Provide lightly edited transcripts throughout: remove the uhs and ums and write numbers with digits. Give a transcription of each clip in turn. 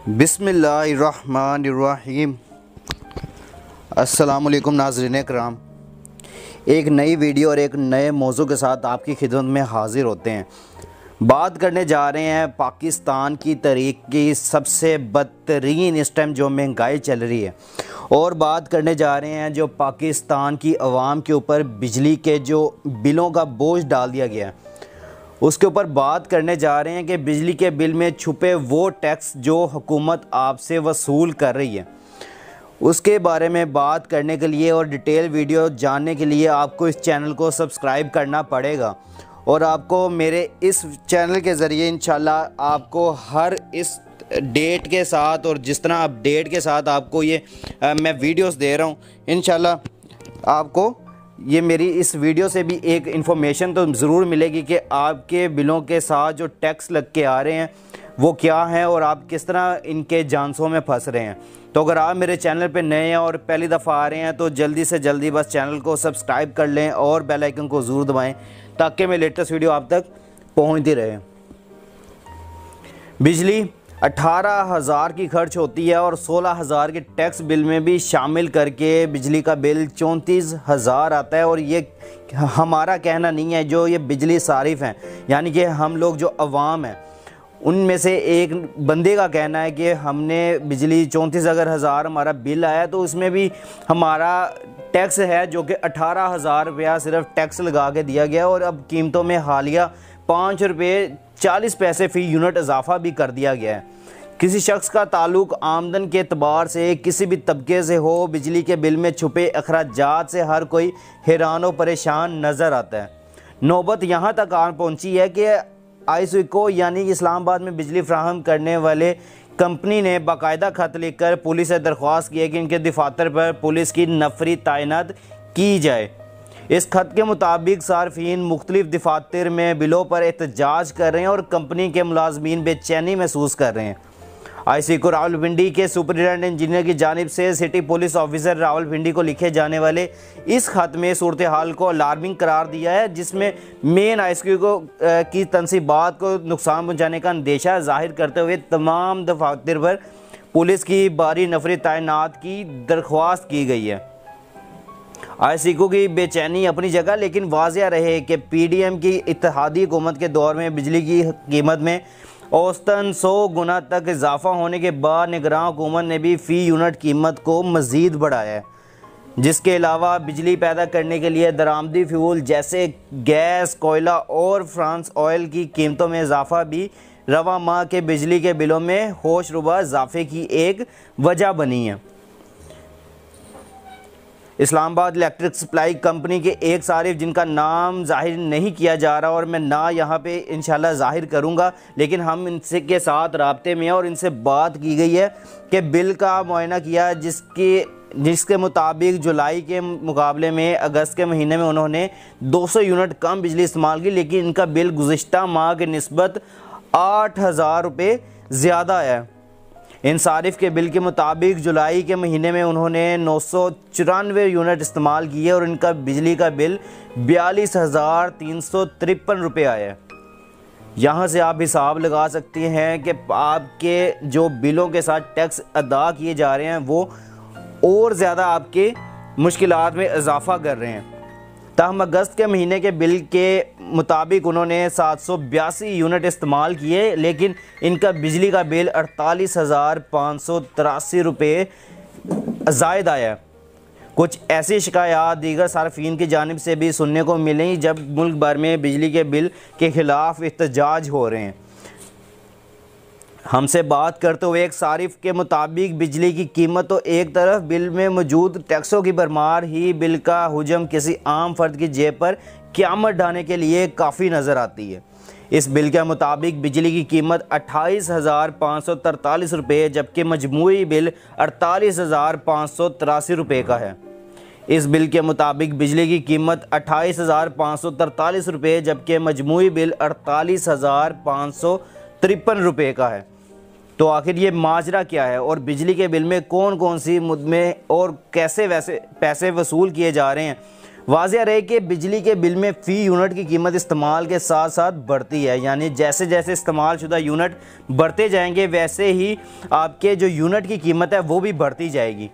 बिस्मिल्लाहिर्रहमानिर्रहीम। अस्सलामुअलैकुम नाज़रीन कराम, एक नई वीडियो और एक नए मौजू के साथ आपकी खिदमत में हाज़िर होते हैं। बात करने जा रहे हैं पाकिस्तान की तारीख़ की सबसे बदतरीन इस टाइम जो महंगाई चल रही है, और बात करने जा रहे हैं जो पाकिस्तान की आवाम के ऊपर बिजली के जो बिलों का बोझ डाल दिया गया है, उसके ऊपर बात करने जा रहे हैं कि बिजली के बिल में छुपे वो टैक्स जो हुकूमत आपसे वसूल कर रही है। उसके बारे में बात करने के लिए और डिटेल वीडियो जानने के लिए आपको इस चैनल को सब्सक्राइब करना पड़ेगा, और आपको मेरे इस चैनल के ज़रिए इंशाल्लाह आपको हर इस डेट के साथ और जिस तरह अपडेट के साथ आपको ये मैं वीडियोस दे रहा हूँ, इंशाल्लाह आपको ये मेरी इस वीडियो से भी एक इन्फॉर्मेशन तो ज़रूर मिलेगी कि आपके बिलों के साथ जो टैक्स लग के आ रहे हैं वो क्या हैं और आप किस तरह इनके जानसों में फंस रहे हैं। तो अगर आप मेरे चैनल पे नए हैं और पहली दफ़ा आ रहे हैं तो जल्दी से जल्दी बस चैनल को सब्सक्राइब कर लें और बेल आइकन को ज़रूर दबाएं ताकि मेरे लेटेस्ट वीडियो आप तक पहुँचती रहे। बिजली 18,000 की खर्च होती है और 16,000 के टैक्स बिल में भी शामिल करके बिजली का बिल 34,000 आता है। और ये हमारा कहना नहीं है, जो ये बिजली सारिफ हैं यानी कि हम लोग जो अवाम हैं उनमें से एक बंदे का कहना है कि हमने बिजली 34,000 हमारा बिल आया तो उसमें भी हमारा टैक्स है जो कि 18,000 रुपया सिर्फ टैक्स लगा के दिया गया, और अब कीमतों में हालिया 5 रुपये 40 पैसे फ़ी यूनिट इजाफा भी कर दिया गया है। किसी शख्स का ताल्लुक़ आमदन के एतबार से किसी भी तबके से हो, बिजली के बिल में छुपे अखराजात से हर कोई हैरान और परेशान नज़र आता है। नौबत यहाँ तक आ पहुँची है कि आईसीको यानी कि इस्लामाबाद में बिजली फ्राहम करने वाले कंपनी ने बाकायदा खत लिखकर पुलिस से दरख्वास्त की है कि इनके दफातर पर पुलिस की नफरी तैनात की जाए। इस खत के मुताबिक सार्फिन मुख्तलिफ दफातर में बिलों पर एहतजाज कर रहे हैं और कंपनी के मुलाजमीन बेचैनी महसूस कर रहे हैं। आईसीको रावलपिंडी के सुपरिटेंडेंट इंजीनियर की जानिब से सिटी पुलिस ऑफिसर रावलपिंडी को लिखे जाने वाले इस खत में सूरत हाल को अलार्मिंग करार दिया है, जिसमें मेन आईसीको की तनसीबात को नुकसान पहुँचाने का अंदेशा जाहिर करते हुए तमाम दफातर पर पुलिस की भारी नफरी तैनात की दरख्वास्त की गई है। आईसीको की बेचैनी अपनी जगह, लेकिन वाज़ेह रहे कि पीडीएम की इत्तेहादी हुकूमत के दौर में बिजली की कीमत में औसतन 100 गुना तक इजाफा होने के बाद निगरान हुकूमत ने भी फ़ी यूनिट कीमत को मज़ीद बढ़ाया है, जिसके अलावा बिजली पैदा करने के लिए दरामदी फ्यूल जैसे गैस, कोयला और फ्रांस ऑयल की कीमतों में इजाफा भी रवा माह के बिजली के बिलों में होशरुबा इजाफे की एक वजह बनी है। इस्लामाबाद इलेक्ट्रिक सप्लाई कंपनी के एक सारिफ जिनका नाम जाहिर नहीं किया जा रहा और मैं ना यहाँ पे इंशाल्लाह जाहिर करूँगा, लेकिन हम इनसे के साथ राब्ते में हैं और इनसे बात की गई है कि बिल का मुआयना किया जिसके मुताबिक जुलाई के मुकाबले में अगस्त के महीने में उन्होंने 200 यूनिट कम बिजली इस्तेमाल की, लेकिन इनका बिल गुज़िश्ता माह के निस्बत 8,000 रुपये ज़्यादा है। इन सारिफ के बिल के मुताबिक जुलाई के महीने में उन्होंने 994 यूनिट इस्तेमाल किए और इनका बिजली का बिल 42,353 रुपये आया। यहाँ से आप हिसाब लगा सकते हैं कि आपके जो बिलों के साथ टैक्स अदा किए जा रहे हैं वो और ज़्यादा आपके मुश्किलात में इजाफा कर रहे हैं। ताहम अगस्त के महीने के बिल के मुताबिक उन्होंने 782 यूनिट इस्तेमाल किए, लेकिन इनका बिजली का बिल 48,583 रुपये ज़ायद आया। कुछ ऐसी शिकायत दीगर सार्फिन की जानिब से भी सुनने को मिली जब मुल्क भर में बिजली के बिल के ख़िलाफ़ एहतजाज हो रहे हैं। हमसे बात करते हुए एक सारिफ के मुताबिक बिजली की कीमत तो एक तरफ, बिल में मौजूद टैक्सों की भरमार ही बिल का हुजम किसी आम फर्द की जेब पर क़यामत ढाने के लिए काफ़ी नज़र आती है। इस बिल के मुताबिक बिजली की कीमत 28,543 रुपये जबकि मजमूई बिल 48,583 रुपये का है। इस बिल के मुताबिक बिजली की कीमत 28,543 रुपये जबकि मजमूई बिल 48,553 रुपये का है। तो आखिर ये माजरा क्या है और बिजली के बिल में कौन कौन सी मुद्दे और कैसे वैसे पैसे वसूल किए जा रहे हैं, वाज़ेह रहे कि बिजली के बिल में फ़ी यूनिट की कीमत इस्तेमाल के साथ साथ बढ़ती है, यानी जैसे जैसे इस्तेमाल शुदा यूनिट बढ़ते जाएंगे वैसे ही आपके जो यूनिट की कीमत है वो भी बढ़ती जाएगी।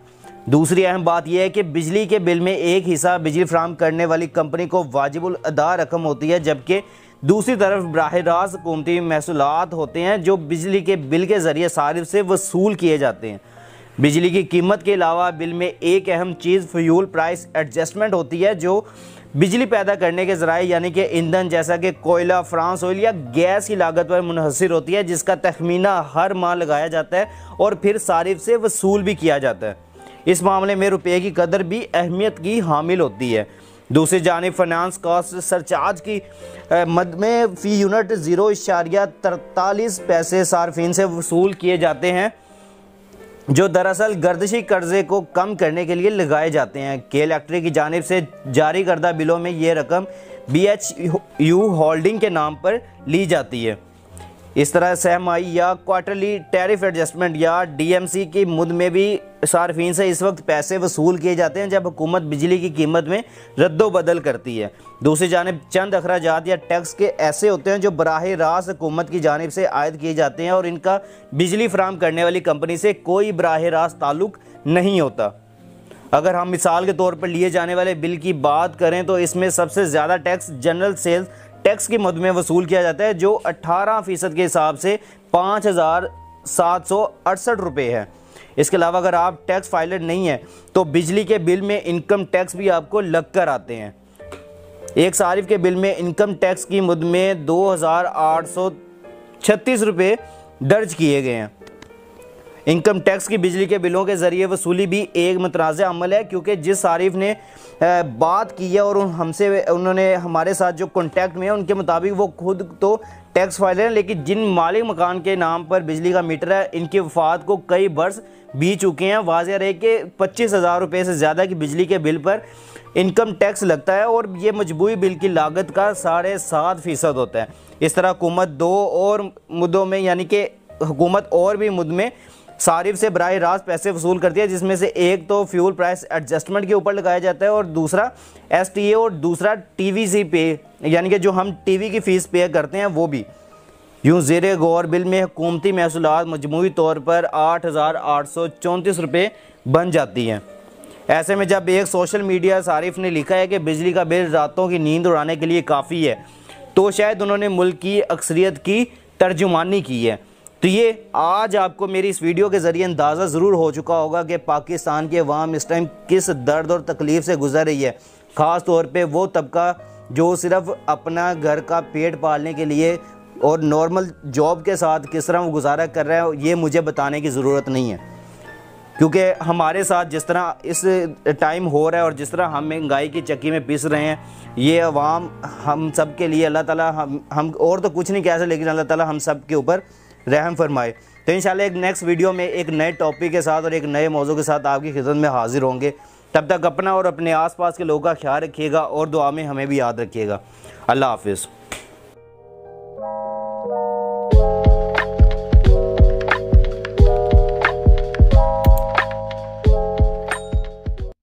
दूसरी अहम बात यह है कि बिजली के बिल में एक हिस्सा बिजली फराहम करने वाली कंपनी को वाजिबुल अदा रकम होती है, जबकि दूसरी तरफ बराह रास्त हुकूमती महसूलात होते हैं जो बिजली के बिल के ज़रिए सारिफ से वसूल किए जाते हैं। बिजली की कीमत के अलावा बिल में एक अहम चीज़ फ्यूल प्राइस एडजस्टमेंट होती है, जो बिजली पैदा करने के ज़राए यानी कि ईंधन जैसा कि कोयला, फ्रांस ऑयल या गैस की लागत पर मुनहसर होती है, जिसका तखमीना हर माह लगाया जाता है और फिर सारिफ से वसूल भी किया जाता है। इस मामले में रुपये की कदर भी अहमियत की हामिल होती है। दूसरी जानिब फाइनेंस कॉस्ट सरचार्ज की मद में फ़ी यूनिट 0.43 पैसे सार्फिन से वसूल किए जाते हैं, जो दरअसल गर्दिशी कर्जे को कम करने के लिए लगाए जाते हैं। के इलेक्ट्रिक की जानिब से जारी करदा बिलों में ये रकम BHU होल्डिंग के नाम पर ली जाती है। इस तरह सहमाई या क्वार्टरली टैरिफ एडजस्टमेंट या DMC की मुद में भी सार्फिन से इस वक्त पैसे वसूल किए जाते हैं जब हुकूमत बिजली की कीमत में रद्दोबदल करती है। दूसरी जानिब चंद अखराजात या टैक्स के ऐसे होते हैं जो बराह रास्त हुकूमत की जानिब से आयद किए जाते हैं और इनका बिजली फराहम करने वाली कंपनी से कोई बराह रास्त ताल्लुक नहीं होता। अगर हम मिसाल के तौर पर लिए जाने वाले बिल की बात करें तो इसमें सबसे ज़्यादा टैक्स जनरल सेल्स टैक्स की मद में वसूल किया जाता है, जो 18% के हिसाब से 5,768 रुपये है। इसके अलावा अगर आप टैक्स फाइलर नहीं है तो बिजली के बिल में इनकम टैक्स भी आपको लग कर आते हैं। एक सारिफ के बिल में इनकम टैक्स की मद में 2,836 रुपये दर्ज किए गए हैं। इनकम टैक्स की बिजली के बिलों के ज़रिए वसूली भी एक मुतनाज़ अमल है, क्योंकि जिस सारिफ ने बात की है और उन्होंने हमारे साथ जो कॉन्टैक्ट में है उनके मुताबिक वो खुद तो टैक्स फाइलर हैं, लेकिन जिन मालिक मकान के नाम पर बिजली का मीटर है इनकी वफ़ात को कई बरस बीत चुके हैं। वाज़ेह रहे कि 25,000 रुपये से ज़्यादा की बिजली के बिल पर इनकम टैक्स लगता है और ये मजबूरी बिल की लागत का 7.5% होता है। इस तरह हुकूमत दो और मुद्दों में यानी कि हुकूमत और भी मुद्दों में सारिफ से बराह रास्त पैसे वसूल करती है, जिसमें से एक तो फ्यूल प्राइस एडजस्टमेंट के ऊपर लगाया जाता है और दूसरा STA और दूसरा TVC पे यानी कि जो हम TV की फ़ीस पे करते हैं वो भी। यूँ ज़ेरे गौर बिल में हुकूमती महसूलात मजमूई तौर पर 8,834 रुपये बन जाती हैं। ऐसे में जब एक सोशल मीडिया सारिफ ने लिखा है कि बिजली का बिल रातों की नींद उड़ाने के लिए काफ़ी है, तो शायद उन्होंने मुल्क की अक्सरियत की तर्जुमानी की है। तो ये आज आपको मेरी इस वीडियो के ज़रिए अंदाज़ा ज़रूर हो चुका होगा कि पाकिस्तान के अवाम इस टाइम किस दर्द और तकलीफ़ से गुजर रही है। ख़ास तौर पे वो तबका जो सिर्फ़ अपना घर का पेट पालने के लिए और नॉर्मल जॉब के साथ किस तरह वो गुजारा कर रहा है, ये मुझे बताने की ज़रूरत नहीं है, क्योंकि हमारे साथ जिस तरह इस टाइम हो रहा है और जिस तरह हम महंगाई की चक्की में पिस रहे हैं, ये अवाम हम सब के लिए अल्लाह ताला हम और तो कुछ नहीं कह सकते, लेकिन अल्लाह ताला हम सब के ऊपर रहम फरमाए। तो इंशाल्लाह एक नेक्स्ट वीडियो में एक नए टॉपिक के साथ और एक नए मौजू के साथ आपकी खिदमत में हाजिर होंगे। तब तक अपना और अपने आसपास के लोगों का ख्याल रखिएगा और दुआ में हमें भी याद रखिएगा। अल्लाह हाफिज़।